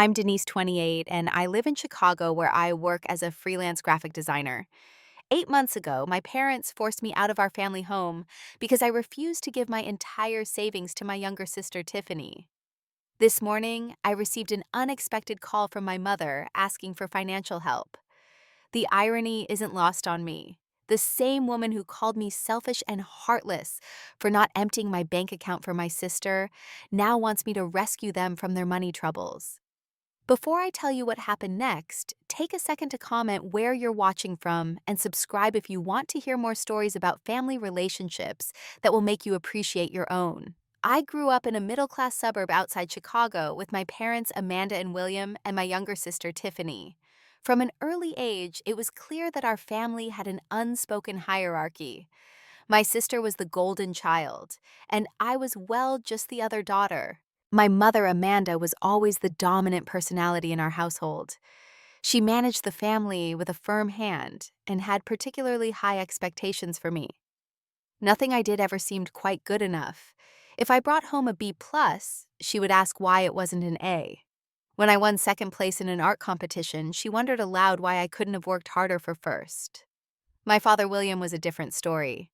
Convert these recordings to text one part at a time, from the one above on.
I'm Denise, 28, and I live in Chicago where I work as a freelance graphic designer. 8 months ago, my parents forced me out of our family home because I refused to give my entire savings to my younger sister, Tiffany. This morning, I received an unexpected call from my mother asking for financial help. The irony isn't lost on me. The same woman who called me selfish and heartless for not emptying my bank account for my sister now wants me to rescue them from their money troubles. Before I tell you what happened next, take a second to comment where you're watching from and subscribe if you want to hear more stories about family relationships that will make you appreciate your own. I grew up in a middle-class suburb outside Chicago with my parents Amanda and William and my younger sister Tiffany. From an early age, it was clear that our family had an unspoken hierarchy. My sister was the golden child, and I was, well, just the other daughter. My mother, Amanda, was always the dominant personality in our household. She managed the family with a firm hand and had particularly high expectations for me. Nothing I did ever seemed quite good enough. If I brought home a B plus, she would ask why it wasn't an A. When I won second place in an art competition, she wondered aloud why I couldn't have worked harder for first. My father, William, was a different story.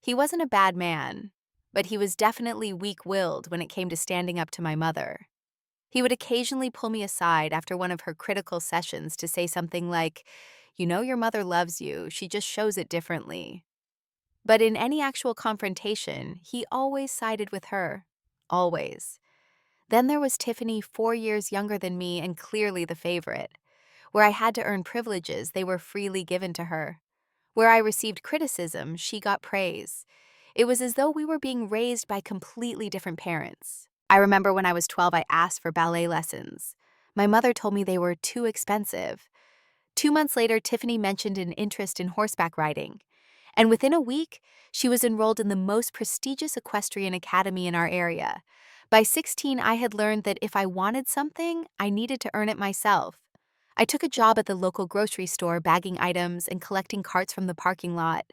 He wasn't a bad man, but he was definitely weak-willed when it came to standing up to my mother. He would occasionally pull me aside after one of her critical sessions to say something like, "You know your mother loves you, she just shows it differently." But in any actual confrontation, he always sided with her. Always. Then there was Tiffany, 4 years younger than me and clearly the favorite. Where I had to earn privileges, they were freely given to her. Where I received criticism, she got praise. It was as though we were being raised by completely different parents. I remember when I was 12, I asked for ballet lessons. My mother told me they were too expensive. 2 months later, Tiffany mentioned an interest in horseback riding. And within a week, she was enrolled in the most prestigious equestrian academy in our area. By 16, I had learned that if I wanted something, I needed to earn it myself. I took a job at the local grocery store bagging items and collecting carts from the parking lot.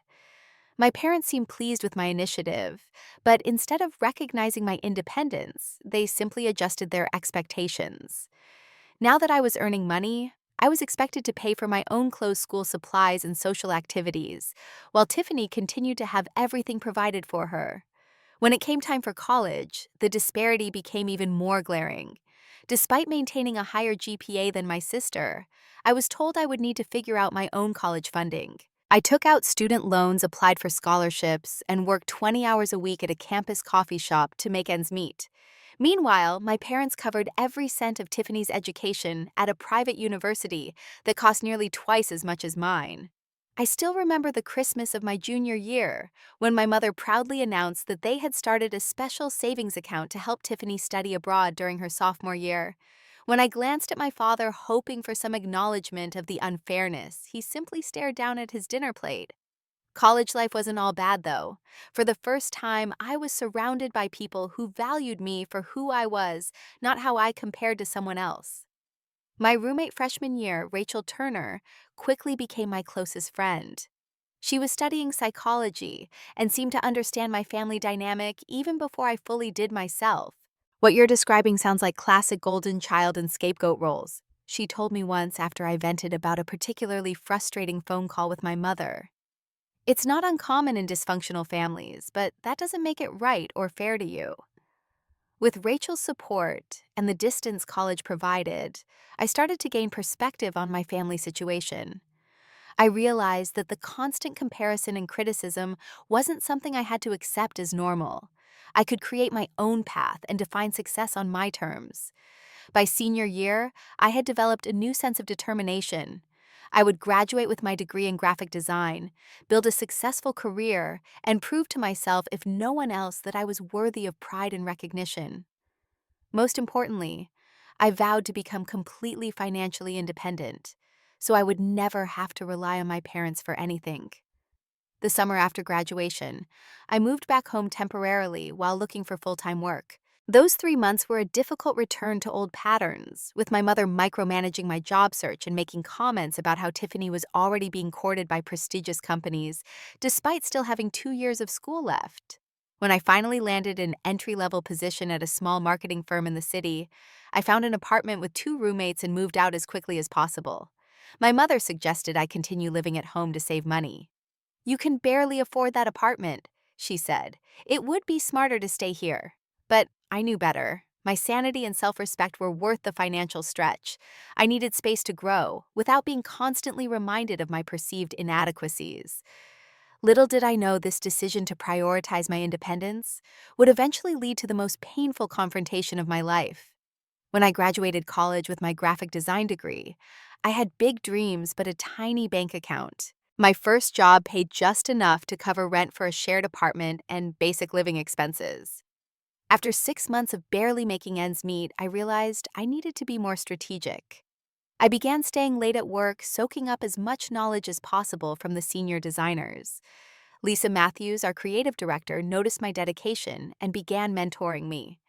My parents seemed pleased with my initiative, but instead of recognizing my independence, they simply adjusted their expectations. Now that I was earning money, I was expected to pay for my own clothes, school supplies, and social activities, while Tiffany continued to have everything provided for her. When it came time for college, the disparity became even more glaring. Despite maintaining a higher GPA than my sister, I was told I would need to figure out my own college funding. I took out student loans, applied for scholarships, and worked 20 hours a week at a campus coffee shop to make ends meet. Meanwhile, my parents covered every cent of Tiffany's education at a private university that cost nearly twice as much as mine. I still remember the Christmas of my junior year, when my mother proudly announced that they had started a special savings account to help Tiffany study abroad during her sophomore year. When I glanced at my father, hoping for some acknowledgement of the unfairness, he simply stared down at his dinner plate. College life wasn't all bad, though. For the first time, I was surrounded by people who valued me for who I was, not how I compared to someone else. My roommate freshman year, Rachel Turner, quickly became my closest friend. She was studying psychology and seemed to understand my family dynamic even before I fully did myself. "What you're describing sounds like classic golden child and scapegoat roles," she told me once after I vented about a particularly frustrating phone call with my mother. It's not uncommon in dysfunctional families, but that doesn't make it right or fair to you. With Rachel's support and the distance college provided, I started to gain perspective on my family situation. I realized that the constant comparison and criticism wasn't something I had to accept as normal. I could create my own path and define success on my terms. By senior year, I had developed a new sense of determination. I would graduate with my degree in graphic design, build a successful career, and prove to myself, if no one else, that I was worthy of pride and recognition. Most importantly, I vowed to become completely financially independent, so I would never have to rely on my parents for anything. The summer after graduation, I moved back home temporarily while looking for full-time work. Those 3 months were a difficult return to old patterns, with my mother micromanaging my job search and making comments about how Tiffany was already being courted by prestigious companies, despite still having 2 years of school left. When I finally landed an entry-level position at a small marketing firm in the city, I found an apartment with two roommates and moved out as quickly as possible. My mother suggested I continue living at home to save money. "You can barely afford that apartment," she said. "It would be smarter to stay here." But I knew better. My sanity and self-respect were worth the financial stretch. I needed space to grow, without being constantly reminded of my perceived inadequacies. Little did I know this decision to prioritize my independence would eventually lead to the most painful confrontation of my life. When I graduated college with my graphic design degree, I had big dreams but a tiny bank account. My first job paid just enough to cover rent for a shared apartment and basic living expenses. After 6 months of barely making ends meet, I realized I needed to be more strategic. I began staying late at work, soaking up as much knowledge as possible from the senior designers. Lisa Matthews, our creative director, noticed my dedication and began mentoring me.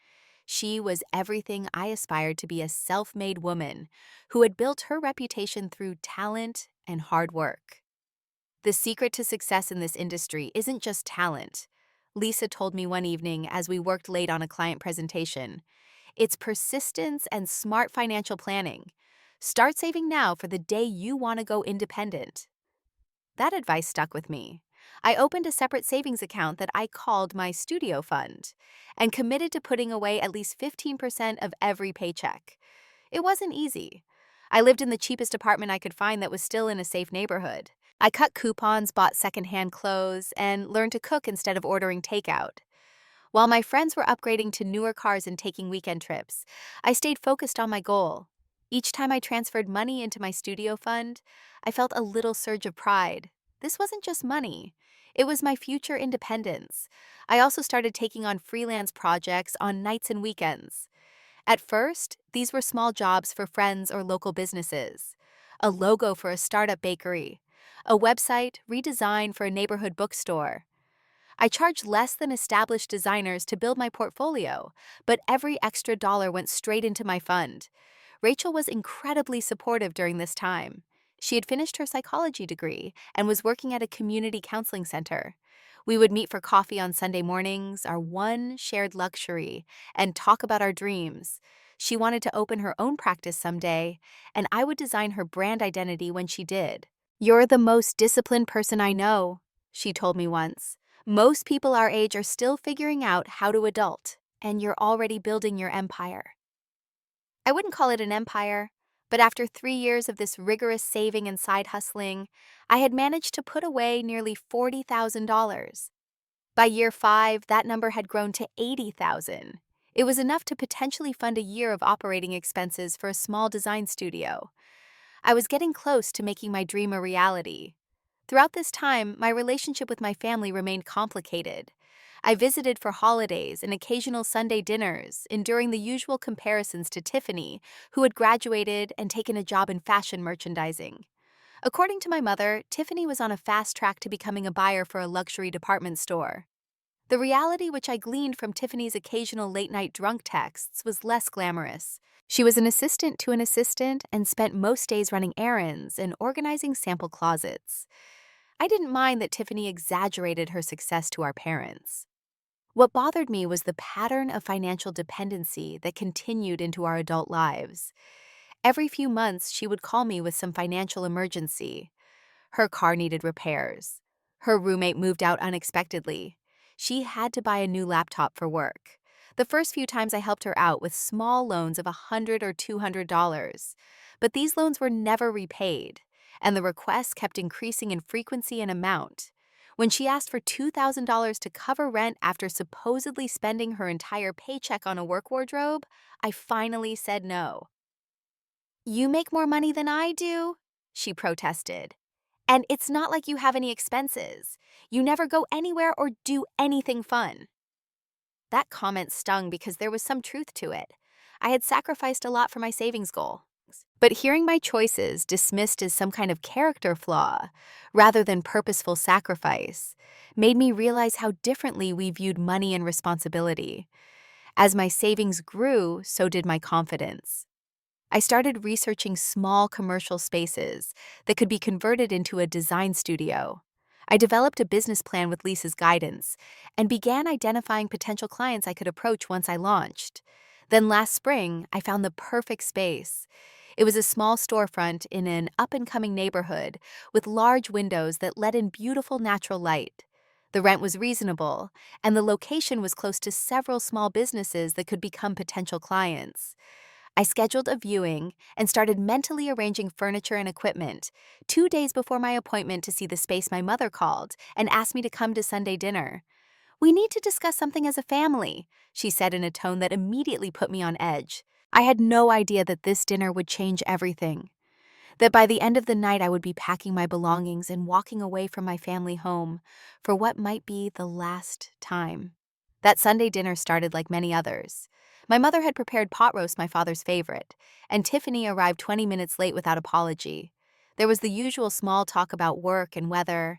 She was everything I aspired to be: a self-made woman who had built her reputation through talent and hard work. The secret to success in this industry isn't just talent, Lisa told me one evening as we worked late on a client presentation. It's persistence and smart financial planning. Start saving now for the day you want to go independent. That advice stuck with me. I opened a separate savings account that I called my studio fund and committed to putting away at least 15% of every paycheck. It wasn't easy. I lived in the cheapest apartment I could find that was still in a safe neighborhood. I cut coupons, bought secondhand clothes, and learned to cook instead of ordering takeout. While my friends were upgrading to newer cars and taking weekend trips, I stayed focused on my goal. Each time I transferred money into my studio fund, I felt a little surge of pride. This wasn't just money. It was my future independence. I also started taking on freelance projects on nights and weekends. At first, these were small jobs for friends or local businesses: a logo for a startup bakery, a website redesign for a neighborhood bookstore. I charged less than established designers to build my portfolio, but every extra dollar went straight into my fund. Rachel was incredibly supportive during this time. She had finished her psychology degree and was working at a community counseling center. We would meet for coffee on Sunday mornings, our one shared luxury, and talk about our dreams. She wanted to open her own practice someday, and I would design her brand identity when she did. "You're the most disciplined person I know," she told me once. "Most people our age are still figuring out how to adult, and you're already building your empire." I wouldn't call it an empire, but after 3 years of this rigorous saving and side hustling, I had managed to put away nearly $40,000. By year 5, that number had grown to $80,000. It was enough to potentially fund a year of operating expenses for a small design studio. I was getting close to making my dream a reality. Throughout this time, my relationship with my family remained complicated. I visited for holidays and occasional Sunday dinners, enduring the usual comparisons to Tiffany, who had graduated and taken a job in fashion merchandising. According to my mother, Tiffany was on a fast track to becoming a buyer for a luxury department store. The reality which I gleaned from Tiffany's occasional late-night drunk texts was less glamorous. She was an assistant to an assistant and spent most days running errands and organizing sample closets. I didn't mind that Tiffany exaggerated her success to our parents. What bothered me was the pattern of financial dependency that continued into our adult lives. Every few months, she would call me with some financial emergency. Her car needed repairs. Her roommate moved out unexpectedly. She had to buy a new laptop for work. The first few times I helped her out with small loans of $100 or $200, but these loans were never repaid, and the requests kept increasing in frequency and amount. When she asked for $2,000 to cover rent after supposedly spending her entire paycheck on a work wardrobe, I finally said no. "You make more money than I do," she protested. "And it's not like you have any expenses. You never go anywhere or do anything fun." That comment stung because there was some truth to it. I had sacrificed a lot for my savings goal. But hearing my choices dismissed as some kind of character flaw, rather than purposeful sacrifice, made me realize how differently we viewed money and responsibility. As my savings grew, so did my confidence. I started researching small commercial spaces that could be converted into a design studio. I developed a business plan with Lisa's guidance and began identifying potential clients I could approach once I launched. Then last spring, I found the perfect space. It was a small storefront in an up-and-coming neighborhood with large windows that let in beautiful natural light. The rent was reasonable, and the location was close to several small businesses that could become potential clients. I scheduled a viewing and started mentally arranging furniture and equipment 2 days before my appointment to see the space my mother called and asked me to come to Sunday dinner. "We need to discuss something as a family," she said in a tone that immediately put me on edge. I had no idea that this dinner would change everything, that by the end of the night I would be packing my belongings and walking away from my family home for what might be the last time. That Sunday dinner started like many others. My mother had prepared pot roast, my father's favorite, and Tiffany arrived 20 minutes late without apology. There was the usual small talk about work and weather,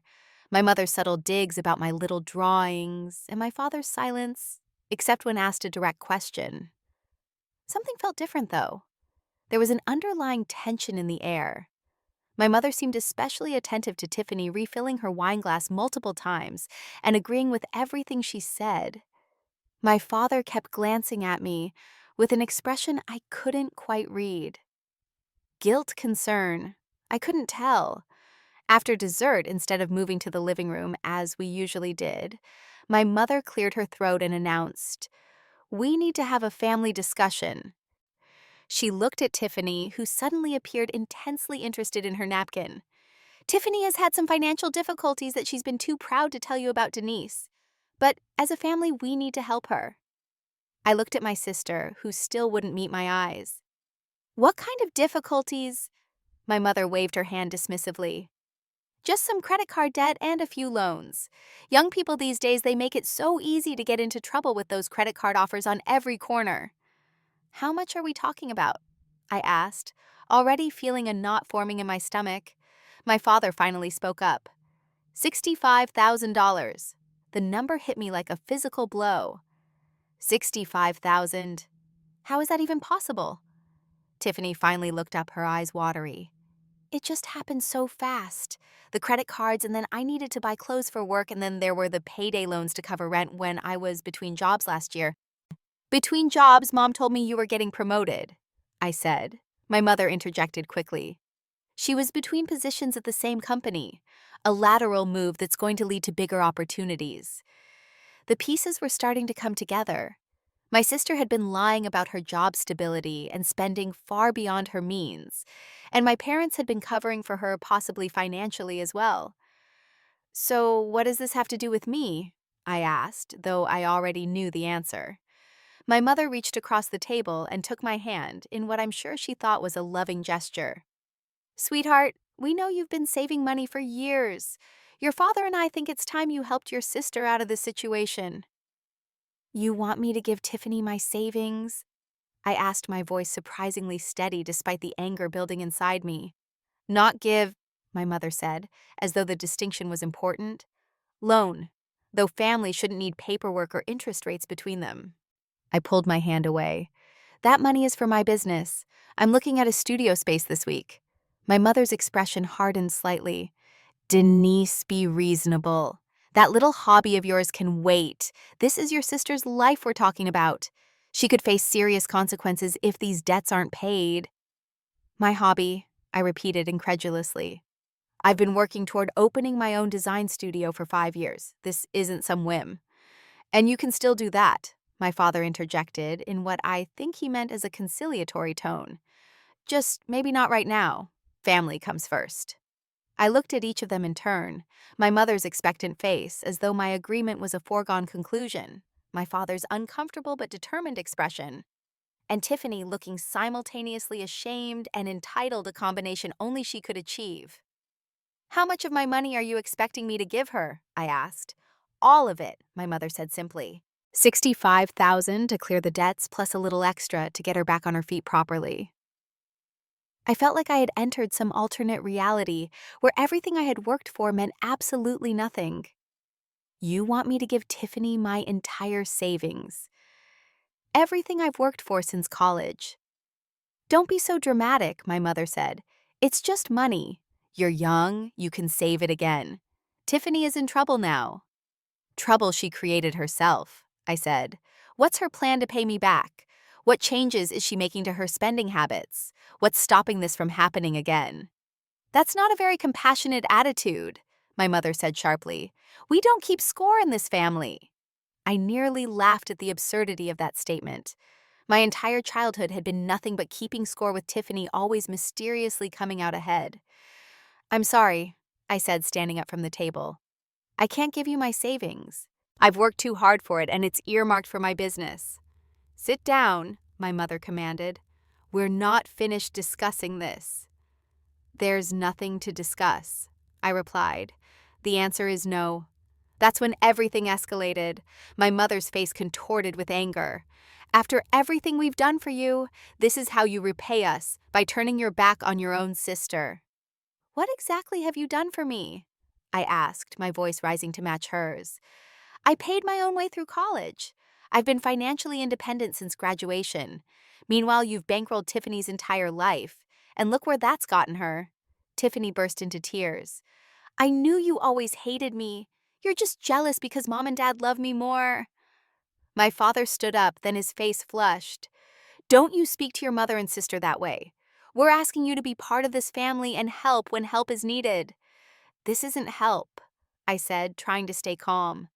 my mother's subtle digs about my little drawings, and my father's silence, except when asked a direct question. Something felt different, though. There was an underlying tension in the air. My mother seemed especially attentive to Tiffany, refilling her wine glass multiple times and agreeing with everything she said. My father kept glancing at me with an expression I couldn't quite read. Guilt, concern. I couldn't tell. After dessert, instead of moving to the living room as we usually did, my mother cleared her throat and announced, "We need to have a family discussion." She looked at Tiffany, who suddenly appeared intensely interested in her napkin. "Tiffany has had some financial difficulties that she's been too proud to tell you about, Denise. But as a family, we need to help her." I looked at my sister, who still wouldn't meet my eyes. "What kind of difficulties?" My mother waved her hand dismissively. "Just some credit card debt and a few loans. Young people these days, they make it so easy to get into trouble with those credit card offers on every corner." "How much are we talking about?" I asked, already feeling a knot forming in my stomach. My father finally spoke up. $65,000. The number hit me like a physical blow. 65,000. How is that even possible? Tiffany finally looked up, her eyes watery. "It just happened so fast. The credit cards, and then I needed to buy clothes for work, and then there were the payday loans to cover rent when I was between jobs last year." "Between jobs, Mom told me you were getting promoted," I said. My mother interjected quickly. "She was between positions at the same company, a lateral move that's going to lead to bigger opportunities." The pieces were starting to come together. My sister had been lying about her job stability and spending far beyond her means, and my parents had been covering for her possibly financially as well. "So what does this have to do with me?" I asked, though I already knew the answer. My mother reached across the table and took my hand in what I'm sure she thought was a loving gesture. "Sweetheart, we know you've been saving money for years. Your father and I think it's time you helped your sister out of this situation." "You want me to give Tiffany my savings?" I asked, my voice surprisingly steady despite the anger building inside me. "Not give," my mother said, as though the distinction was important. "Loan, though families shouldn't need paperwork or interest rates between them." I pulled my hand away. "That money is for my business. I'm looking at a studio space this week." My mother's expression hardened slightly. "Denise, be reasonable. That little hobby of yours can wait. This is your sister's life we're talking about. She could face serious consequences if these debts aren't paid." "My hobby," I repeated incredulously. "I've been working toward opening my own design studio for 5 years. This isn't some whim." "And you can still do that," my father interjected in what I think he meant as a conciliatory tone. "Just maybe not right now. Family comes first." I looked at each of them in turn, my mother's expectant face as though my agreement was a foregone conclusion, my father's uncomfortable but determined expression, and Tiffany looking simultaneously ashamed and entitled, a combination only she could achieve. "How much of my money are you expecting me to give her?" I asked. "All of it," my mother said simply. 65,000 to clear the debts plus a little extra to get her back on her feet properly." I felt like I had entered some alternate reality where everything I had worked for meant absolutely nothing. "You want me to give Tiffany my entire savings?" "Everything I've worked for since college." "Don't be so dramatic," my mother said. "It's just money. You're young, you can save it again. Tiffany is in trouble now. Trouble she created herself, I said. What's her plan to pay me back? What changes is she making to her spending habits? What's stopping this from happening again? That's not a very compassionate attitude, my mother said sharply. We don't keep score in this family. I nearly laughed at the absurdity of that statement. My entire childhood had been nothing but keeping score with Tiffany always mysteriously coming out ahead. I'm sorry, I said, standing up from the table. I can't give you my savings. I've worked too hard for it and it's earmarked for my business. Sit down, my mother commanded. We're not finished discussing this. There's nothing to discuss, I replied. The answer is no. That's when everything escalated. My mother's face contorted with anger. After everything we've done for you, this is how you repay us, by turning your back on your own sister. What exactly have you done for me? I asked, my voice rising to match hers. I paid my own way through college. I've been financially independent since graduation. Meanwhile, you've bankrolled Tiffany's entire life. And look where that's gotten her. Tiffany burst into tears. I knew you always hated me. You're just jealous because Mom and Dad love me more. My father stood up, then his face flushed. Don't you speak to your mother and sister that way. We're asking you to be part of this family and help when help is needed. This isn't help, I said, trying to stay calm.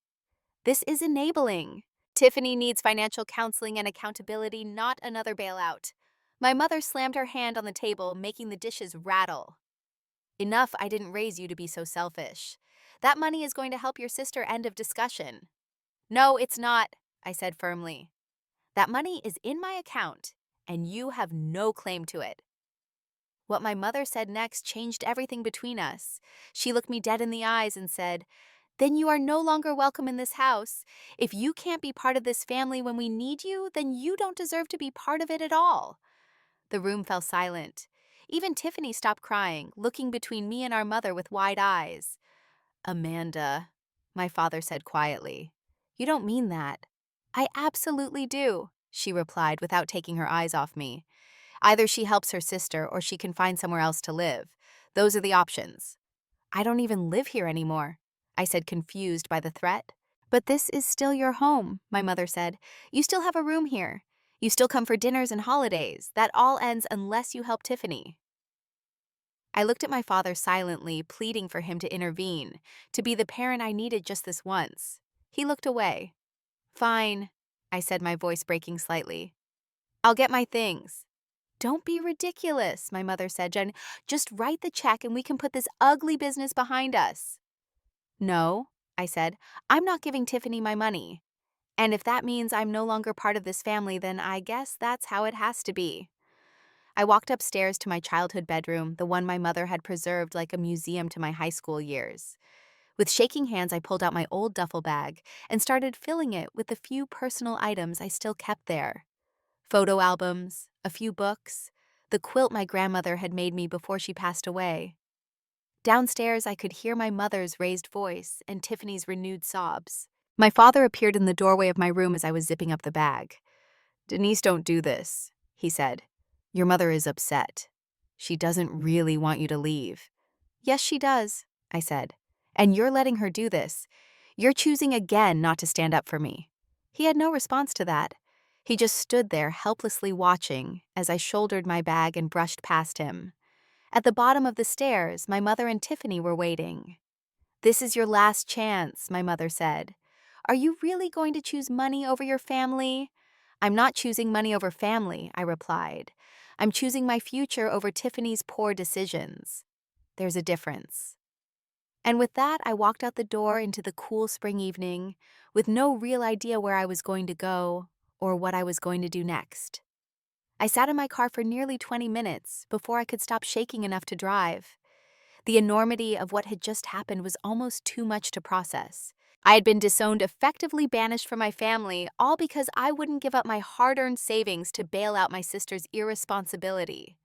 This is enabling. Tiffany needs financial counseling and accountability, not another bailout. My mother slammed her hand on the table, making the dishes rattle. Enough, I didn't raise you to be so selfish. That money is going to help your sister, end of discussion. No, it's not, I said firmly. That money is in my account, and you have no claim to it. What my mother said next changed everything between us. She looked me dead in the eyes and said, Then you are no longer welcome in this house. If you can't be part of this family when we need you, then you don't deserve to be part of it at all. The room fell silent. Even Tiffany stopped crying, looking between me and our mother with wide eyes. Amanda, my father said quietly. You don't mean that. I absolutely do, she replied without taking her eyes off me. Either she helps her sister or she can find somewhere else to live. Those are the options. I don't even live here anymore, I said, confused by the threat. But this is still your home, my mother said. You still have a room here. You still come for dinners and holidays. That all ends unless you help Tiffany. I looked at my father silently, pleading for him to intervene, to be the parent I needed just this once. He looked away. Fine, I said, my voice breaking slightly. I'll get my things. Don't be ridiculous, my mother said. Jen, just write the check and we can put this ugly business behind us. No, I said, I'm not giving Tiffany my money. And if that means I'm no longer part of this family, then I guess that's how it has to be. I walked upstairs to my childhood bedroom, the one my mother had preserved like a museum to my high school years. With shaking hands, I pulled out my old duffel bag and started filling it with the few personal items I still kept there. Photo albums, a few books, the quilt my grandmother had made me before she passed away. Downstairs, I could hear my mother's raised voice and Tiffany's renewed sobs. My father appeared in the doorway of my room as I was zipping up the bag. Denise, don't do this, he said. Your mother is upset. She doesn't really want you to leave. Yes, she does, I said. And you're letting her do this. You're choosing again not to stand up for me. He had no response to that. He just stood there helplessly watching as I shouldered my bag and brushed past him. At the bottom of the stairs, my mother and Tiffany were waiting. This is your last chance, my mother said. Are you really going to choose money over your family? I'm not choosing money over family, I replied. I'm choosing my future over Tiffany's poor decisions. There's a difference. And with that, I walked out the door into the cool spring evening, with no real idea where I was going to go or what I was going to do next. I sat in my car for nearly 20 minutes before I could stop shaking enough to drive. The enormity of what had just happened was almost too much to process. I had been disowned, effectively banished from my family, all because I wouldn't give up my hard-earned savings to bail out my sister's irresponsibility.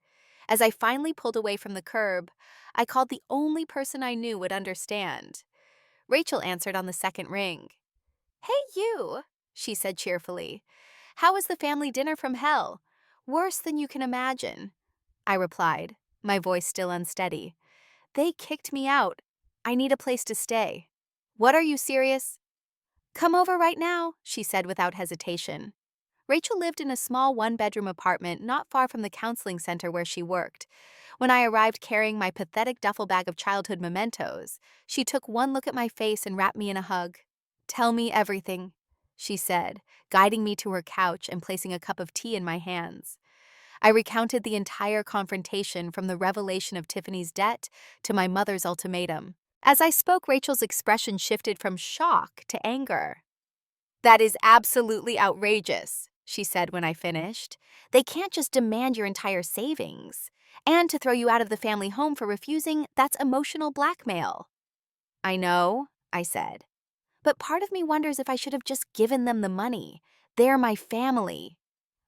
As I finally pulled away from the curb, I called the only person I knew would understand. Rachel answered on the second ring. Hey, you, she said cheerfully. How was the family dinner from hell? Worse than you can imagine, I replied, my voice still unsteady. They kicked me out. I need a place to stay. What, are you serious? Come over right now, she said without hesitation. Rachel lived in a small one-bedroom apartment not far from the counseling center where she worked. When I arrived carrying my pathetic duffel bag of childhood mementos, she took one look at my face and wrapped me in a hug. Tell me everything, she said, guiding me to her couch and placing a cup of tea in my hands. I recounted the entire confrontation from the revelation of Tiffany's debt to my mother's ultimatum. As I spoke, Rachel's expression shifted from shock to anger. That is absolutely outrageous, she said when I finished. They can't just demand your entire savings. And to throw you out of the family home for refusing, that's emotional blackmail. I know, I said. But part of me wonders if I should have just given them the money. They're my family.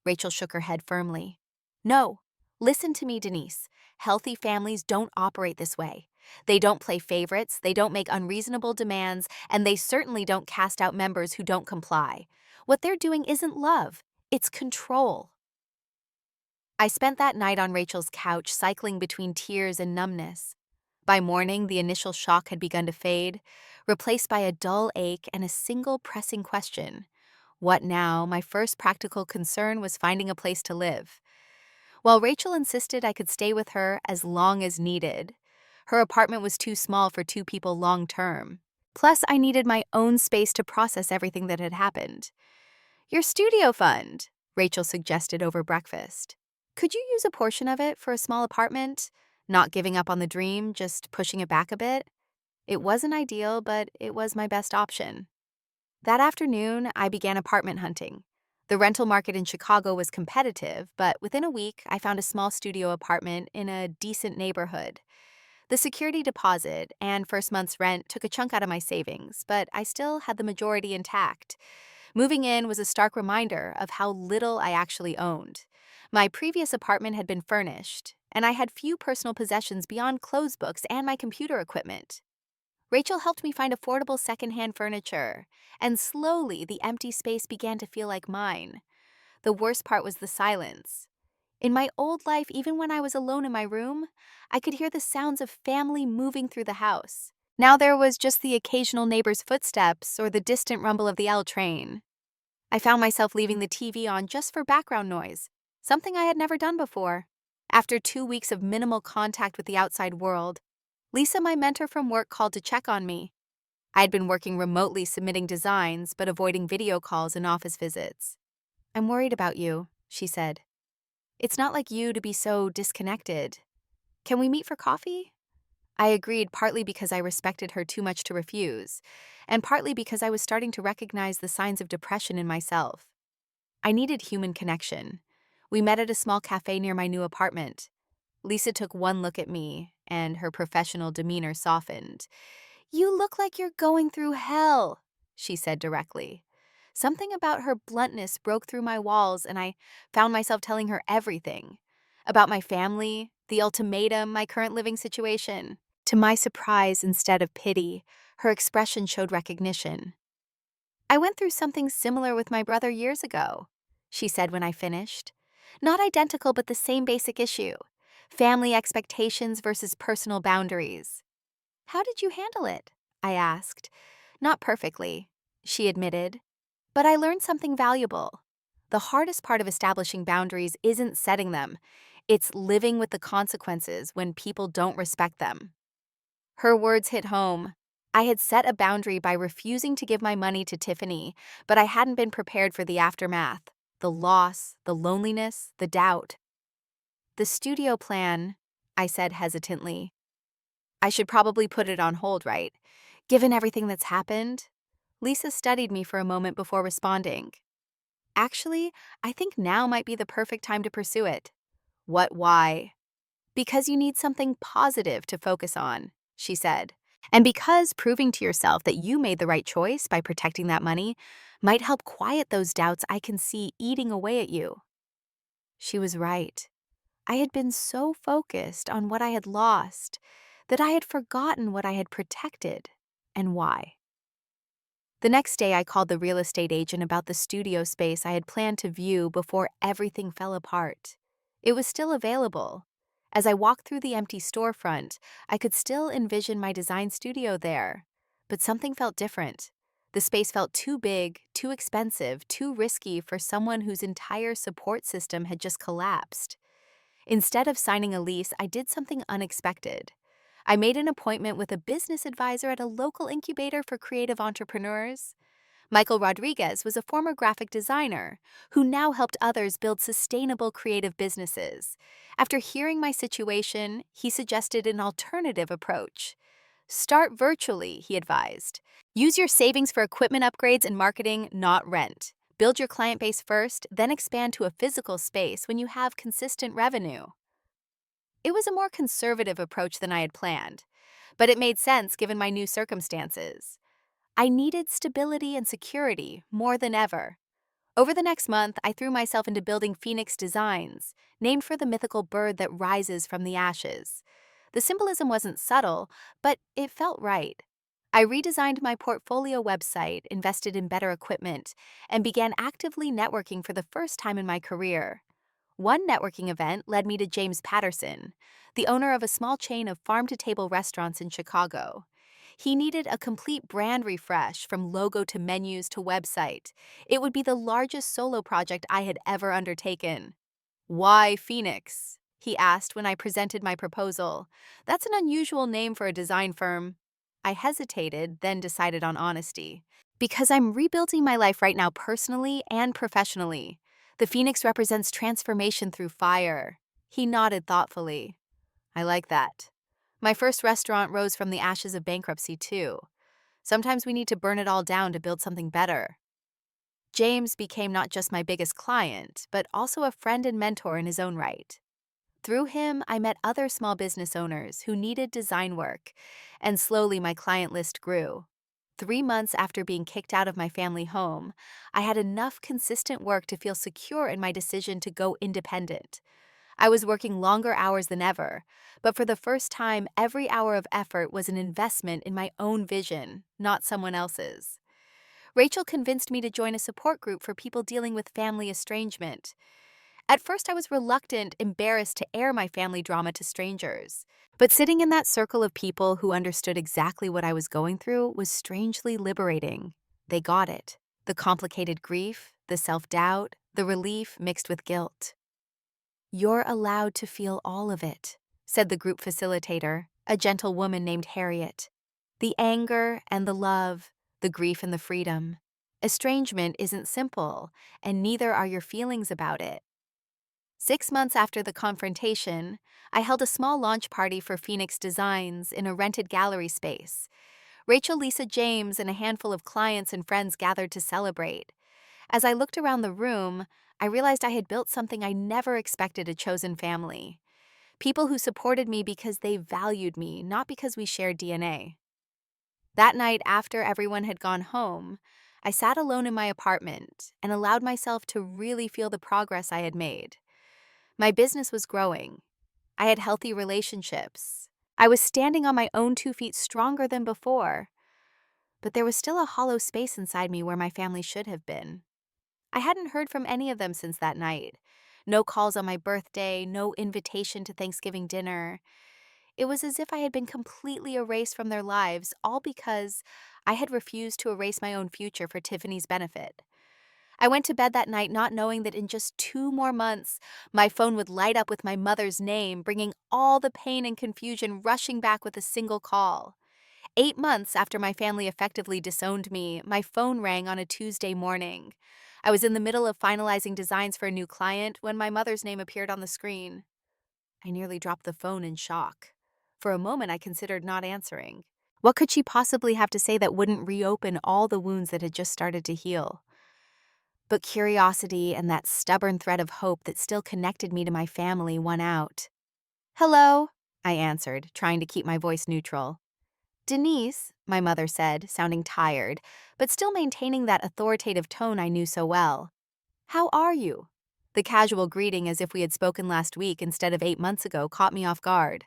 Rachel shook her head firmly. No, listen to me, Denise. Healthy families don't operate this way. They don't play favorites, they don't make unreasonable demands, and they certainly don't cast out members who don't comply. What they're doing isn't love, it's control. I spent that night on Rachel's couch, cycling between tears and numbness. By morning, the initial shock had begun to fade, replaced by a dull ache and a single pressing question. What now? My first practical concern was finding a place to live. While Rachel insisted I could stay with her as long as needed, her apartment was too small for two people long term. Plus, I needed my own space to process everything that had happened. Your studio fund, Rachel suggested over breakfast. Could you use a portion of it for a small apartment? Not giving up on the dream, just pushing it back a bit? It wasn't ideal, but it was my best option. That afternoon, I began apartment hunting. The rental market in Chicago was competitive, but within a week, I found a small studio apartment in a decent neighborhood. The security deposit and first month's rent took a chunk out of my savings, but I still had the majority intact. Moving in was a stark reminder of how little I actually owned. My previous apartment had been furnished, and I had few personal possessions beyond clothes books and my computer equipment. Rachel helped me find affordable secondhand furniture, and slowly the empty space began to feel like mine. The worst part was the silence. In my old life, even when I was alone in my room, I could hear the sounds of family moving through the house. Now there was just the occasional neighbor's footsteps or the distant rumble of the L train. I found myself leaving the TV on just for background noise, something I had never done before. After 2 weeks of minimal contact with the outside world, Lisa, my mentor from work, called to check on me. I had been working remotely submitting designs, but avoiding video calls and office visits. I'm worried about you, she said. It's not like you to be so disconnected. Can we meet for coffee? I agreed, partly because I respected her too much to refuse, and partly because I was starting to recognize the signs of depression in myself. I needed human connection. We met at a small cafe near my new apartment. Lisa took one look at me, and her professional demeanor softened. You look like you're going through hell, she said directly. Something about her bluntness broke through my walls, and I found myself telling her everything. About my family, the ultimatum, my current living situation. To my surprise, instead of pity, her expression showed recognition. I went through something similar with my brother years ago, she said when I finished. Not identical, but the same basic issue. Family expectations versus personal boundaries. How did you handle it? I asked. Not perfectly, she admitted. But I learned something valuable. The hardest part of establishing boundaries isn't setting them. It's living with the consequences when people don't respect them. Her words hit home. I had set a boundary by refusing to give my money to Tiffany, but I hadn't been prepared for the aftermath. The loss, the loneliness, the doubt. The studio plan, I said hesitantly. I should probably put it on hold, right? Given everything that's happened? Lisa studied me for a moment before responding. Actually, I think now might be the perfect time to pursue it. Why? Because you need something positive to focus on, she said. And because proving to yourself that you made the right choice by protecting that money might help quiet those doubts I can see eating away at you. She was right. I had been so focused on what I had lost that I had forgotten what I had protected and why. The next day, I called the real estate agent about the studio space I had planned to view before everything fell apart. It was still available. As I walked through the empty storefront, I could still envision my design studio there. But something felt different. The space felt too big, too expensive, too risky for someone whose entire support system had just collapsed. Instead of signing a lease, I did something unexpected. I made an appointment with a business advisor at a local incubator for creative entrepreneurs. Michael Rodriguez was a former graphic designer who now helped others build sustainable creative businesses. After hearing my situation, he suggested an alternative approach. Start virtually, he advised. Use your savings for equipment upgrades and marketing, not rent. Build your client base first, then expand to a physical space when you have consistent revenue. It was a more conservative approach than I had planned, but it made sense given my new circumstances. I needed stability and security more than ever. Over the next month, I threw myself into building Phoenix Designs, named for the mythical bird that rises from the ashes. The symbolism wasn't subtle, but it felt right. I redesigned my portfolio website, invested in better equipment, and began actively networking for the first time in my career. One networking event led me to James Patterson, the owner of a small chain of farm-to-table restaurants in Chicago. He needed a complete brand refresh from logo to menus to website. It would be the largest solo project I had ever undertaken. "Why Phoenix?" he asked when I presented my proposal. "That's an unusual name for a design firm." I hesitated, then decided on honesty. "Because I'm rebuilding my life right now personally and professionally. The phoenix represents transformation through fire." He nodded thoughtfully. "I like that. My first restaurant rose from the ashes of bankruptcy, too. Sometimes we need to burn it all down to build something better." James became not just my biggest client, but also a friend and mentor in his own right. Through him, I met other small business owners who needed design work, and slowly my client list grew. 3 months after being kicked out of my family home, I had enough consistent work to feel secure in my decision to go independent. I was working longer hours than ever, but for the first time, every hour of effort was an investment in my own vision, not someone else's. Rachel convinced me to join a support group for people dealing with family estrangement. At first, I was reluctant, embarrassed to air my family drama to strangers. But sitting in that circle of people who understood exactly what I was going through was strangely liberating. They got it. The complicated grief, the self-doubt, the relief mixed with guilt. "You're allowed to feel all of it," said the group facilitator, a gentle woman named Harriet. "The anger and the love, the grief and the freedom. Estrangement isn't simple, and neither are your feelings about it." 6 months after the confrontation, I held a small launch party for Phoenix Designs in a rented gallery space. Rachel, Lisa, James, and a handful of clients and friends gathered to celebrate. As I looked around the room, I realized I had built something I never expected a chosen family. People who supported me because they valued me, not because we shared DNA. That night, after everyone had gone home, I sat alone in my apartment and allowed myself to really feel the progress I had made. My business was growing. I had healthy relationships. I was standing on my own 2 feet stronger than before. But there was still a hollow space inside me where my family should have been. I hadn't heard from any of them since that night. No calls on my birthday, no invitation to Thanksgiving dinner. It was as if I had been completely erased from their lives, all because I had refused to erase my own future for Tiffany's benefit. I went to bed that night not knowing that in just 2 more months, my phone would light up with my mother's name, bringing all the pain and confusion rushing back with a single call. 8 months after my family effectively disowned me, my phone rang on a Tuesday morning. I was in the middle of finalizing designs for a new client when my mother's name appeared on the screen. I nearly dropped the phone in shock. For a moment, I considered not answering. What could she possibly have to say that wouldn't reopen all the wounds that had just started to heal? But curiosity and that stubborn thread of hope that still connected me to my family won out. "Hello," I answered, trying to keep my voice neutral. "Denise," my mother said, sounding tired, but still maintaining that authoritative tone I knew so well. "How are you?" The casual greeting, as if we had spoken last week instead of 8 months ago, caught me off guard.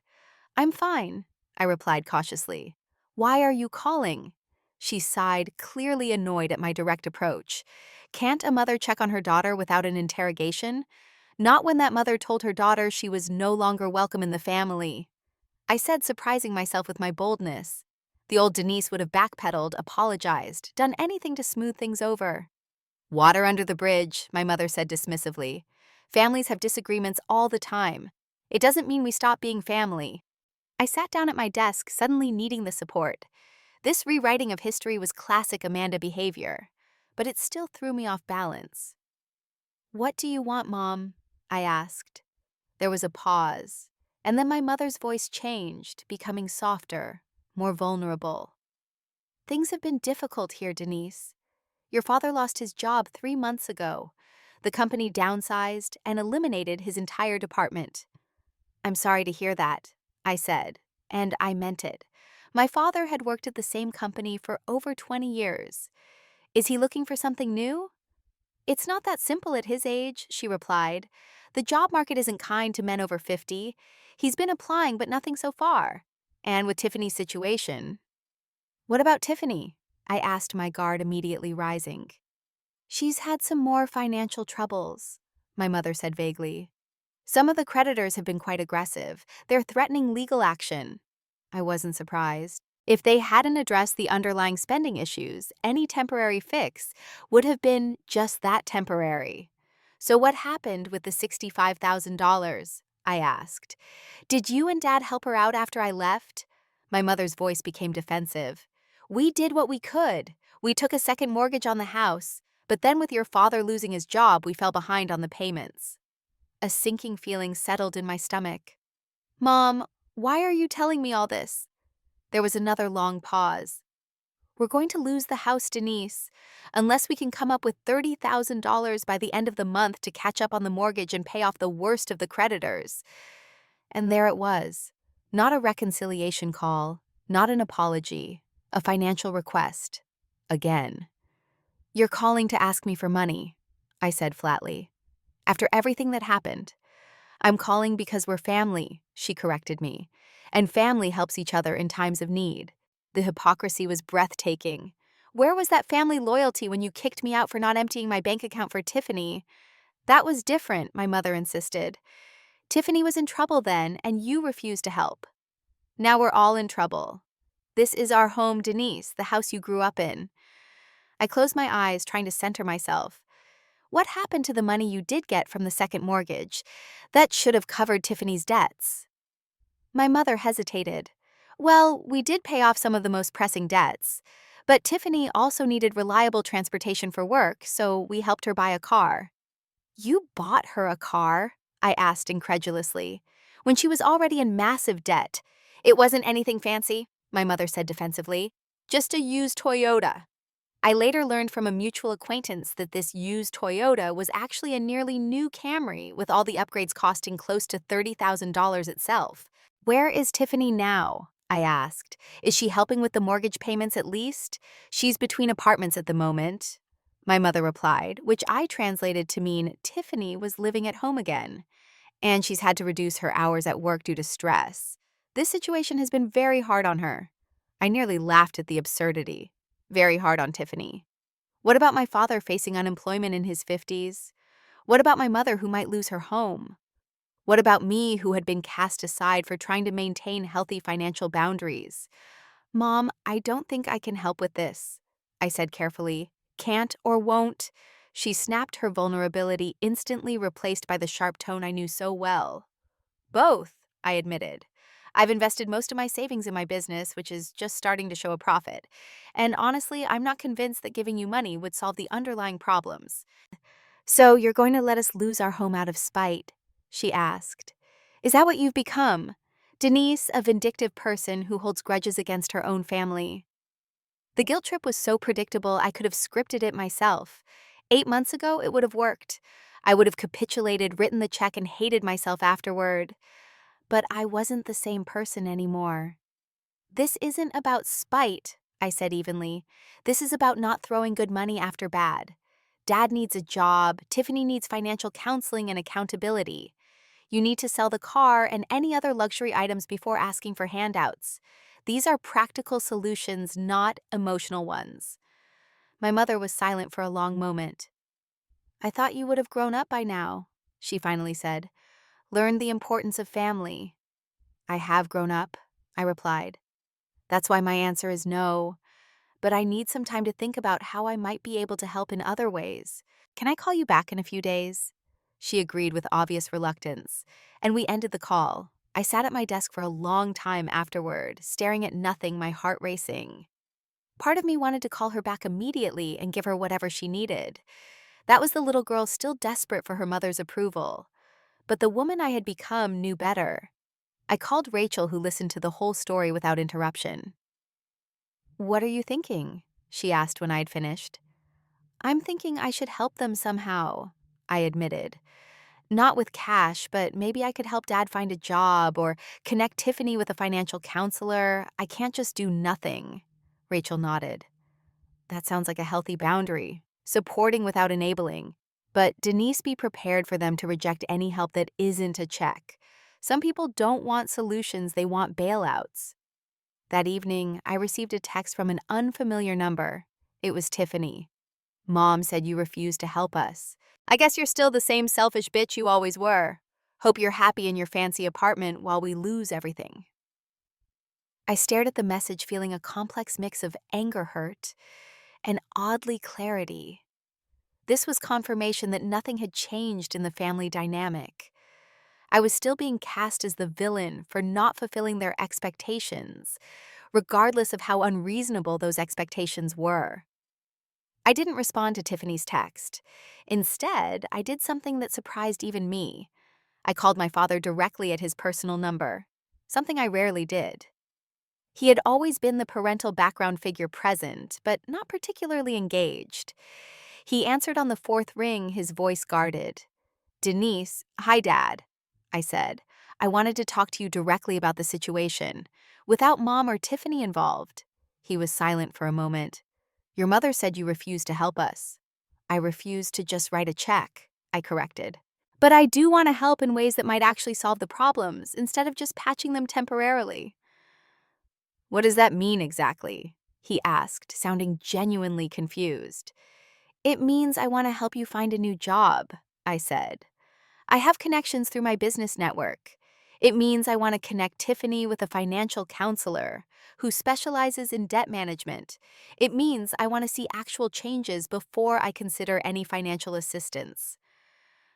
"I'm fine," I replied cautiously. "Why are you calling?" She sighed, clearly annoyed at my direct approach. Can't a mother check on her daughter without an interrogation? Not when that mother told her daughter she was no longer welcome in the family. I said, surprising myself with my boldness. The old Denise would have backpedaled, apologized, done anything to smooth things over. Water under the bridge, my mother said dismissively. Families have disagreements all the time. It doesn't mean we stop being family. I sat down at my desk, suddenly needing the support. This rewriting of history was classic Amanda behavior, but it still threw me off balance. "What do you want, Mom?" I asked. There was a pause, and then my mother's voice changed, becoming softer, more vulnerable. "Things have been difficult here, Denise. Your father lost his job 3 months ago. The company downsized and eliminated his entire department." "I'm sorry to hear that," I said, and I meant it. My father had worked at the same company for over 20 years. "Is he looking for something new?" "It's not that simple at his age," she replied. "The job market isn't kind to men over 50. He's been applying, but nothing so far. And with Tiffany's situation—" "What about Tiffany?" I asked, my guard immediately rising. "She's had some more financial troubles," my mother said vaguely. "Some of the creditors have been quite aggressive. They're threatening legal action." I wasn't surprised. If they hadn't addressed the underlying spending issues, any temporary fix would have been just that, temporary. "So what happened with the $65,000? I asked. "Did you and Dad help her out after I left?" My mother's voice became defensive. "We did what we could. We took a second mortgage on the house, but then with your father losing his job, we fell behind on the payments." A sinking feeling settled in my stomach. "Mom, why are you telling me all this?" There was another long pause. "We're going to lose the house, Denise, unless we can come up with $30,000 by the end of the month to catch up on the mortgage and pay off the worst of the creditors." And there it was. Not a reconciliation call, not an apology, a financial request. Again. "You're calling to ask me for money," I said flatly. "After everything that happened." "I'm calling because we're family," she corrected me. "And family helps each other in times of need." The hypocrisy was breathtaking. Where was that family loyalty when you kicked me out for not emptying my bank account for Tiffany? "That was different," my mother insisted. "Tiffany was in trouble then, and you refused to help. Now we're all in trouble. This is our home, Denise, the house you grew up in." I closed my eyes, trying to center myself. "What happened to the money you did get from the second mortgage? That should have covered Tiffany's debts." My mother hesitated. "Well, we did pay off some of the most pressing debts. But Tiffany also needed reliable transportation for work, so we helped her buy a car." "You bought her a car?" I asked incredulously. "When she was already in massive debt." "It wasn't anything fancy," my mother said defensively. "Just a used Toyota." I later learned from a mutual acquaintance that this used Toyota was actually a nearly new Camry, with all the upgrades costing close to $30,000 itself. "Where is Tiffany now?" I asked. "Is she helping with the mortgage payments at least?" "She's between apartments at the moment," my mother replied, which I translated to mean Tiffany was living at home again. "And she's had to reduce her hours at work due to stress. This situation has been very hard on her." I nearly laughed at the absurdity. Very hard on Tiffany. What about my father facing unemployment in his 50s? What about my mother who might lose her home? What about me who had been cast aside for trying to maintain healthy financial boundaries? "Mom, I don't think I can help with this," I said carefully. "Can't or won't?" She snapped, her vulnerability instantly replaced by the sharp tone I knew so well. "Both," I admitted. "I've invested most of my savings in my business, which is just starting to show a profit. And honestly, I'm not convinced that giving you money would solve the underlying problems." "So you're going to let us lose our home out of spite?" she asked. "Is that what you've become? Denise, a vindictive person who holds grudges against her own family?" The guilt trip was so predictable I could have scripted it myself. 8 months ago, it would have worked. I would have capitulated, written the check, and hated myself afterward. But I wasn't the same person anymore. "This isn't about spite," I said evenly. "This is about not throwing good money after bad. Dad needs a job, Tiffany needs financial counseling and accountability. You need to sell the car and any other luxury items before asking for handouts. These are practical solutions, not emotional ones." My mother was silent for a long moment. "I thought you would have grown up by now," she finally said. Learned the importance of family. I have grown up, I replied. That's why my answer is no, but I need some time to think about how I might be able to help in other ways. Can I call you back in a few days? She agreed with obvious reluctance, and we ended the call. I sat at my desk for a long time afterward, staring at nothing, my heart racing. Part of me wanted to call her back immediately and give her whatever she needed. That was the little girl still desperate for her mother's approval. But the woman I had become knew better. I called Rachel, who listened to the whole story without interruption. "What are you thinking?" she asked when I had finished. "I'm thinking I should help them somehow," I admitted. "Not with cash, but maybe I could help Dad find a job or connect Tiffany with a financial counselor. I can't just do nothing." Rachel nodded. "That sounds like a healthy boundary, supporting without enabling. But Denise, be prepared for them to reject any help that isn't a check. Some people don't want solutions, they want bailouts." That evening, I received a text from an unfamiliar number. It was Tiffany. "Mom said you refused to help us. I guess you're still the same selfish bitch you always were. Hope you're happy in your fancy apartment while we lose everything." I stared at the message, feeling a complex mix of anger, hurt, and oddly clarity. This was confirmation that nothing had changed in the family dynamic. I was still being cast as the villain for not fulfilling their expectations, regardless of how unreasonable those expectations were. I didn't respond to Tiffany's text. Instead, I did something that surprised even me. I called my father directly at his personal number, something I rarely did. He had always been the parental background figure present, but not particularly engaged. He answered on the fourth ring, his voice guarded. "Denise, hi, Dad," I said. "I wanted to talk to you directly about the situation, without Mom or Tiffany involved." He was silent for a moment. "Your mother said you refused to help us." "I refused to just write a check," I corrected. "But I do want to help in ways that might actually solve the problems, instead of just patching them temporarily." "What does that mean exactly?" he asked, sounding genuinely confused. "It means I want to help you find a new job," I said. "I have connections through my business network. It means I want to connect Tiffany with a financial counselor who specializes in debt management. It means I want to see actual changes before I consider any financial assistance."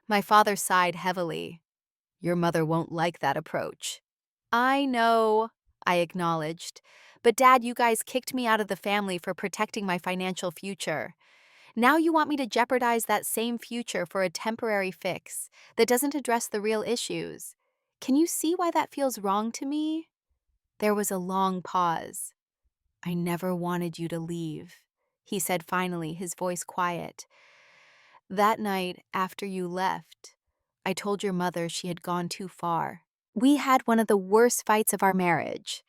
My father sighed heavily. "Your mother won't like that approach." "I know," I acknowledged. "But Dad, you guys kicked me out of the family for protecting my financial future. Now you want me to jeopardize that same future for a temporary fix that doesn't address the real issues. Can you see why that feels wrong to me?" There was a long pause. "I never wanted you to leave," he said finally, his voice quiet. "That night, after you left, I told your mother she had gone too far. We had one of the worst fights of our marriage."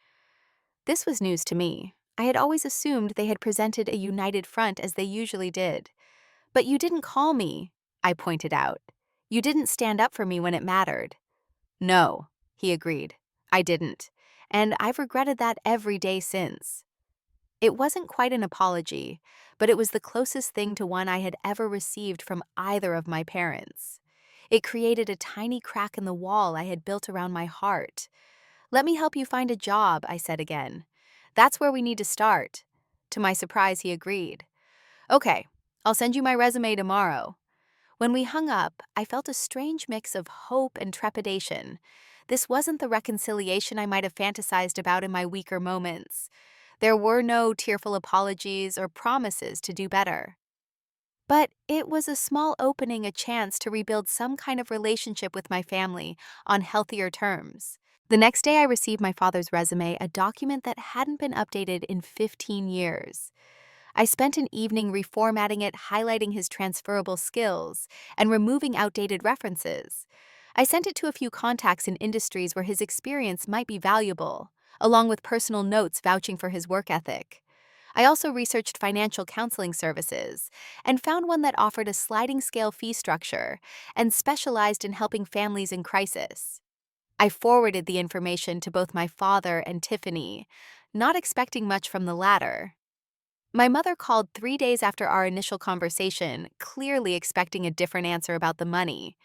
This was news to me. I had always assumed they had presented a united front as they usually did. "But you didn't call me," I pointed out. "You didn't stand up for me when it mattered." "No," he agreed. "I didn't. And I've regretted that every day since." It wasn't quite an apology, but it was the closest thing to one I had ever received from either of my parents. It created a tiny crack in the wall I had built around my heart. "Let me help you find a job," I said again. "That's where we need to start." To my surprise, he agreed. "Okay, I'll send you my resume tomorrow." When we hung up, I felt a strange mix of hope and trepidation. This wasn't the reconciliation I might have fantasized about in my weaker moments. There were no tearful apologies or promises to do better. But it was a small opening, a chance to rebuild some kind of relationship with my family on healthier terms. The next day, I received my father's resume, a document that hadn't been updated in 15 years. I spent an evening reformatting it, highlighting his transferable skills, and removing outdated references. I sent it to a few contacts in industries where his experience might be valuable, along with personal notes vouching for his work ethic. I also researched financial counseling services and found one that offered a sliding scale fee structure and specialized in helping families in crisis. I forwarded the information to both my father and Tiffany, not expecting much from the latter. My mother called 3 days after our initial conversation, clearly expecting a different answer about the money.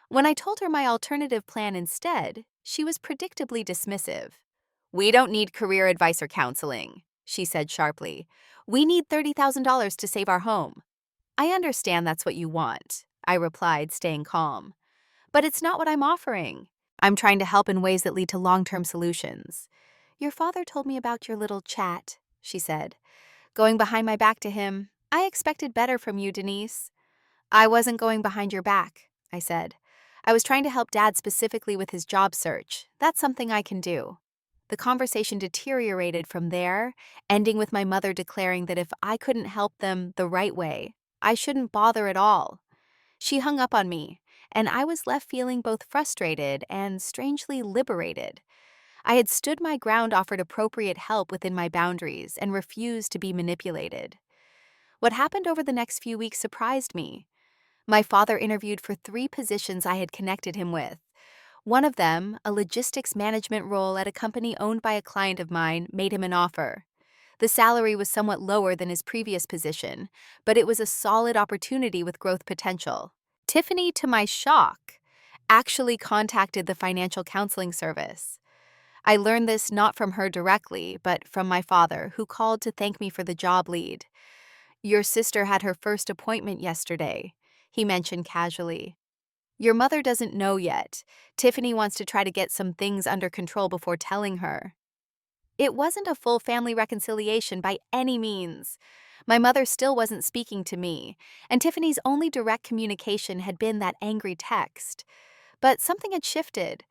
When I told her my alternative plan instead, she was predictably dismissive. "We don't need career advice or counseling," she said sharply. "We need $30,000 to save our home." "I understand that's what you want," I replied, staying calm. "But it's not what I'm offering. I'm trying to help in ways that lead to long-term solutions." "Your father told me about your little chat," she said. "Going behind my back to him. I expected better from you, Denise." "I wasn't going behind your back," I said. "I was trying to help Dad specifically with his job search. That's something I can do." The conversation deteriorated from there, ending with my mother declaring that if I couldn't help them the right way, I shouldn't bother at all. She hung up on me, and I was left feeling both frustrated and strangely liberated. I had stood my ground, offered appropriate help within my boundaries, and refused to be manipulated. What happened over the next few weeks surprised me. My father interviewed for 3 positions I had connected him with. One of them, a logistics management role at a company owned by a client of mine, made him an offer. The salary was somewhat lower than his previous position, but it was a solid opportunity with growth potential. Tiffany, to my shock, actually contacted the financial counseling service. I learned this not from her directly, but from my father, who called to thank me for the job lead. "Your sister had her first appointment yesterday," he mentioned casually. "Your mother doesn't know yet. Tiffany wants to try to get some things under control before telling her." It wasn't a full family reconciliation by any means. My mother still wasn't speaking to me, and Tiffany's only direct communication had been that angry text. But something had shifted.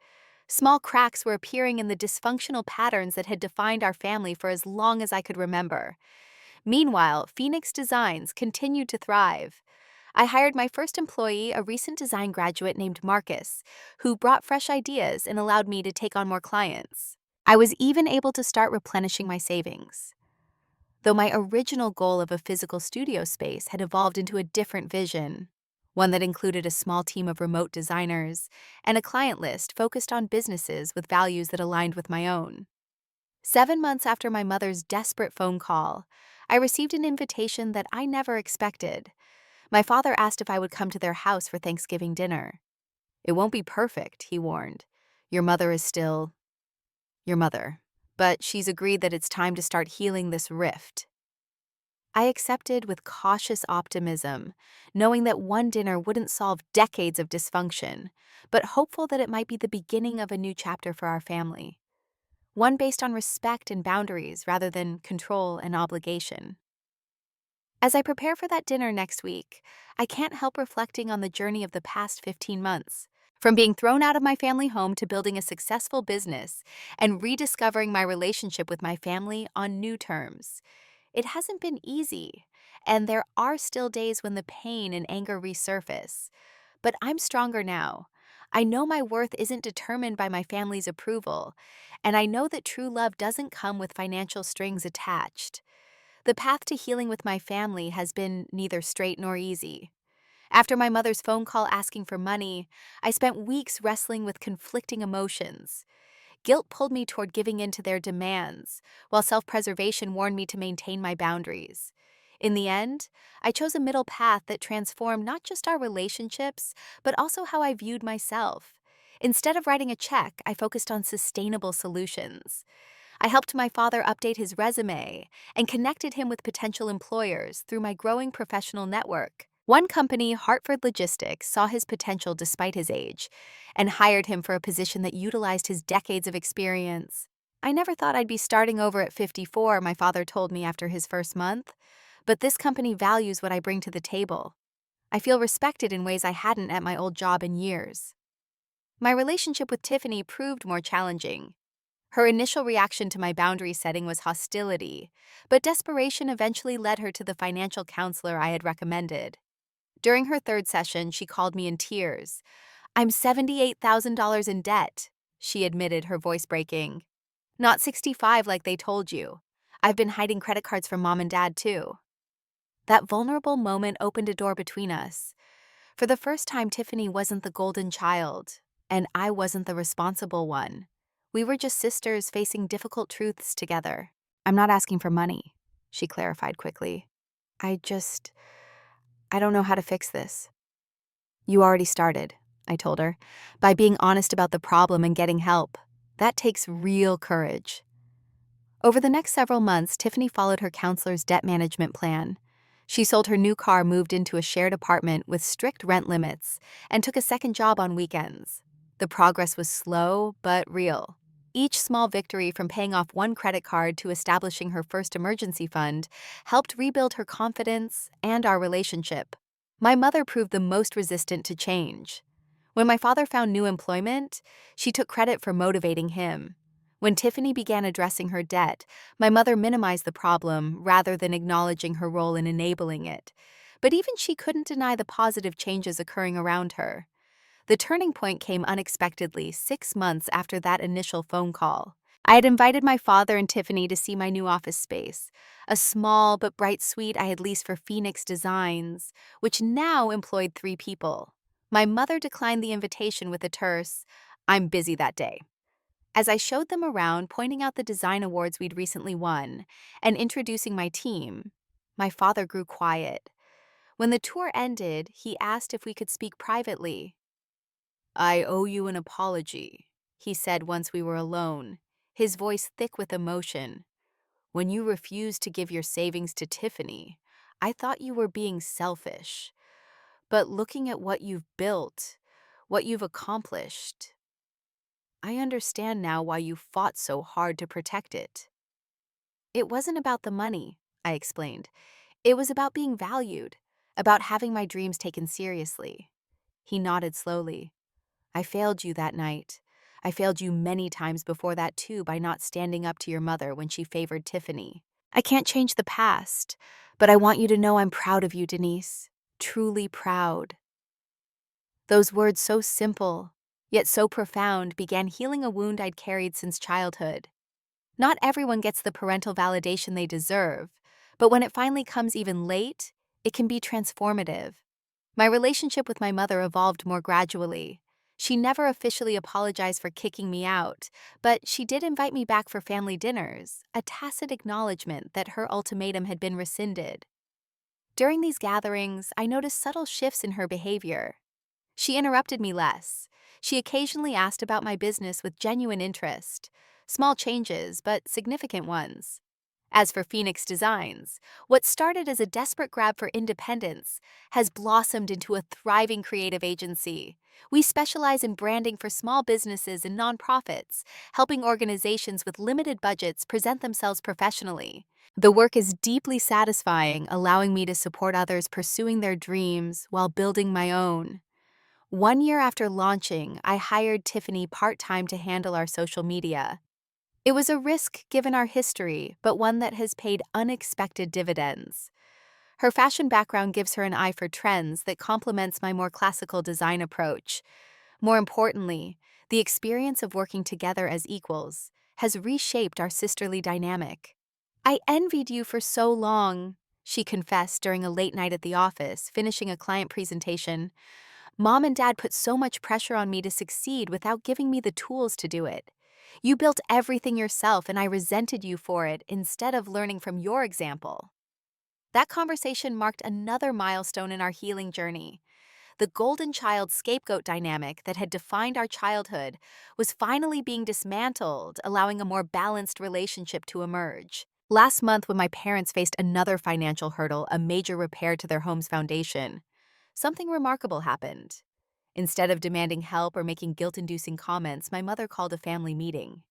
Small cracks were appearing in the dysfunctional patterns that had defined our family for as long as I could remember. Meanwhile, Phoenix Designs continued to thrive. I hired my first employee, a recent design graduate named Marcus, who brought fresh ideas and allowed me to take on more clients. I was even able to start replenishing my savings. Though my original goal of a physical studio space had evolved into a different vision, one that included a small team of remote designers and a client list focused on businesses with values that aligned with my own. 7 months after my mother's desperate phone call, I received an invitation that I never expected. My father asked if I would come to their house for Thanksgiving dinner. "It won't be perfect," he warned. "Your mother is still your mother. But she's agreed that it's time to start healing this rift." I accepted with cautious optimism, knowing that one dinner wouldn't solve decades of dysfunction, but hopeful that it might be the beginning of a new chapter for our family. One based on respect and boundaries rather than control and obligation. As I prepare for that dinner next week, I can't help reflecting on the journey of the past 15 months. From being thrown out of my family home to building a successful business and rediscovering my relationship with my family on new terms. It hasn't been easy, and there are still days when the pain and anger resurface. But I'm stronger now. I know my worth isn't determined by my family's approval, and I know that true love doesn't come with financial strings attached. The path to healing with my family has been neither straight nor easy. After my mother's phone call asking for money, I spent weeks wrestling with conflicting emotions. Guilt pulled me toward giving in to their demands, while self-preservation warned me to maintain my boundaries. In the end, I chose a middle path that transformed not just our relationships, but also how I viewed myself. Instead of writing a check, I focused on sustainable solutions. I helped my father update his resume and connected him with potential employers through my growing professional network. One company, Hartford Logistics, saw his potential despite his age and hired him for a position that utilized his decades of experience. "I never thought I'd be starting over at 54, my father told me after his first month. But this company values what I bring to the table. I feel respected in ways I hadn't at my old job in years." My relationship with Tiffany proved more challenging. Her initial reaction to my boundary setting was hostility, but desperation eventually led her to the financial counselor I had recommended. During her third session, she called me in tears. "I'm $78,000 in debt," she admitted, her voice breaking. "Not 65 like they told you. I've been hiding credit cards from mom and dad too." That vulnerable moment opened a door between us. For the first time, Tiffany wasn't the golden child, and I wasn't the responsible one. We were just sisters facing difficult truths together. "I'm not asking for money," she clarified quickly. I don't know how to fix this." "You already started," I told her, by being honest about the problem and getting help. That takes real courage. Over the next several months, Tiffany followed her counselor's debt management plan. She sold her new car, moved into a shared apartment with strict rent limits, and took a second job on weekends. The progress was slow but real. Each small victory, from paying off one credit card to establishing her first emergency fund, helped rebuild her confidence and our relationship. My mother proved the most resistant to change. When my father found new employment, she took credit for motivating him. When Tiffany began addressing her debt, my mother minimized the problem rather than acknowledging her role in enabling it. But even she couldn't deny the positive changes occurring around her. The turning point came unexpectedly 6 months after that initial phone call. I had invited my father and Tiffany to see my new office space, a small but bright suite I had leased for Phoenix Designs, which now employed 3 people. My mother declined the invitation with a terse, "I'm busy that day." As I showed them around, pointing out the design awards we'd recently won, and introducing my team, my father grew quiet. When the tour ended, he asked if we could speak privately. "I owe you an apology," he said once we were alone, his voice thick with emotion. "When you refused to give your savings to Tiffany, I thought you were being selfish. But looking at what you've built, what you've accomplished, I understand now why you fought so hard to protect it." It wasn't about the money, I explained. It was about being valued, about having my dreams taken seriously. He nodded slowly. "I failed you that night. I failed you many times before that too, by not standing up to your mother when she favored Tiffany. I can't change the past, but I want you to know I'm proud of you, Denise. Truly proud." Those words, so simple, yet so profound, began healing a wound I'd carried since childhood. Not everyone gets the parental validation they deserve, but when it finally comes even late, it can be transformative. My relationship with my mother evolved more gradually. She never officially apologized for kicking me out, but she did invite me back for family dinners, a tacit acknowledgement that her ultimatum had been rescinded. During these gatherings, I noticed subtle shifts in her behavior. She interrupted me less. She occasionally asked about my business with genuine interest. Small changes, but significant ones. As for Phoenix Designs, what started as a desperate grab for independence has blossomed into a thriving creative agency. We specialize in branding for small businesses and nonprofits, helping organizations with limited budgets present themselves professionally. The work is deeply satisfying, allowing me to support others pursuing their dreams while building my own. 1 year after launching, I hired Tiffany part-time to handle our social media. It was a risk given our history, but one that has paid unexpected dividends. Her fashion background gives her an eye for trends that complements my more classical design approach. More importantly, the experience of working together as equals has reshaped our sisterly dynamic. "I envied you for so long," she confessed during a late night at the office, finishing a client presentation. "Mom and Dad put so much pressure on me to succeed without giving me the tools to do it. You built everything yourself, and I resented you for it instead of learning from your example." That conversation marked another milestone in our healing journey. The golden child scapegoat dynamic that had defined our childhood was finally being dismantled, allowing a more balanced relationship to emerge. Last month, when my parents faced another financial hurdle, a major repair to their home's foundation, something remarkable happened. Instead of demanding help or making guilt-inducing comments, my mother called a family meeting.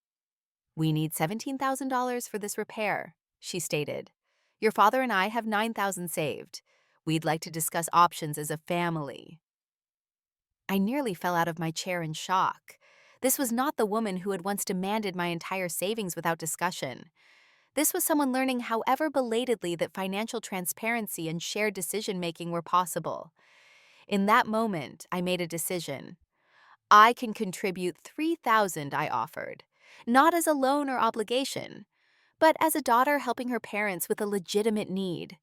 "We need $17,000 for this repair," she stated. "Your father and I have $9,000 saved. We'd like to discuss options as a family." I nearly fell out of my chair in shock. This was not the woman who had once demanded my entire savings without discussion. This was someone learning, however belatedly, that financial transparency and shared decision-making were possible. In that moment, I made a decision. "I can contribute $3,000, I offered, not as a loan or obligation, but as a daughter helping her parents with a legitimate need."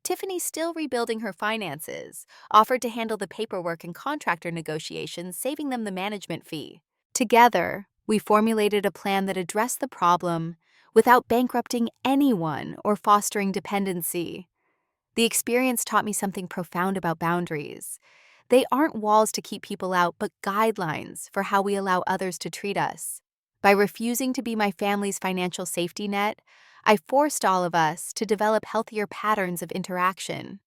Tiffany, still rebuilding her finances, offered to handle the paperwork and contractor negotiations, saving them the management fee. Together, we formulated a plan that addressed the problem without bankrupting anyone or fostering dependency. The experience taught me something profound about boundaries, They aren't walls to keep people out, but guidelines for how we allow others to treat us. By refusing to be my family's financial safety net, I forced all of us to develop healthier patterns of interaction.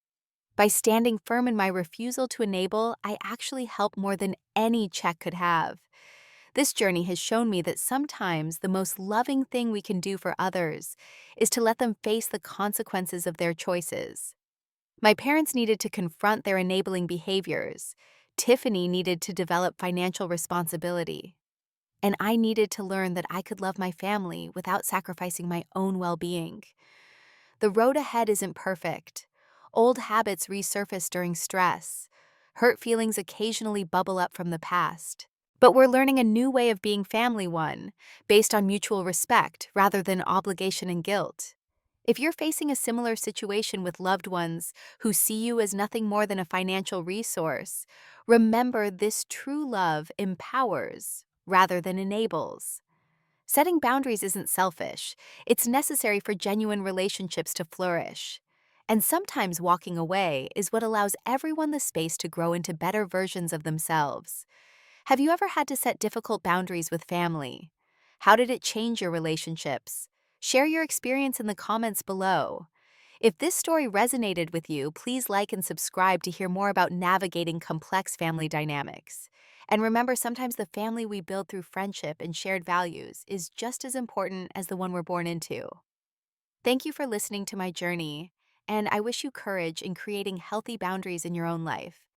By standing firm in my refusal to enable, I actually helped more than any check could have. This journey has shown me that sometimes the most loving thing we can do for others is to let them face the consequences of their choices. My parents needed to confront their enabling behaviors. Tiffany needed to develop financial responsibility. And I needed to learn that I could love my family without sacrificing my own well-being. The road ahead isn't perfect. Old habits resurface during stress. Hurt feelings occasionally bubble up from the past. But we're learning a new way of being family one, based on mutual respect rather than obligation and guilt. If you're facing a similar situation with loved ones who see you as nothing more than a financial resource, remember this true love empowers rather than enables. Setting boundaries isn't selfish, it's necessary for genuine relationships to flourish. And sometimes walking away is what allows everyone the space to grow into better versions of themselves. Have you ever had to set difficult boundaries with family? How did it change your relationships? Share your experience in the comments below. If this story resonated with you, please like and subscribe to hear more about navigating complex family dynamics. And remember, sometimes the family we build through friendship and shared values is just as important as the one we're born into. Thank you for listening to my journey, and I wish you courage in creating healthy boundaries in your own life.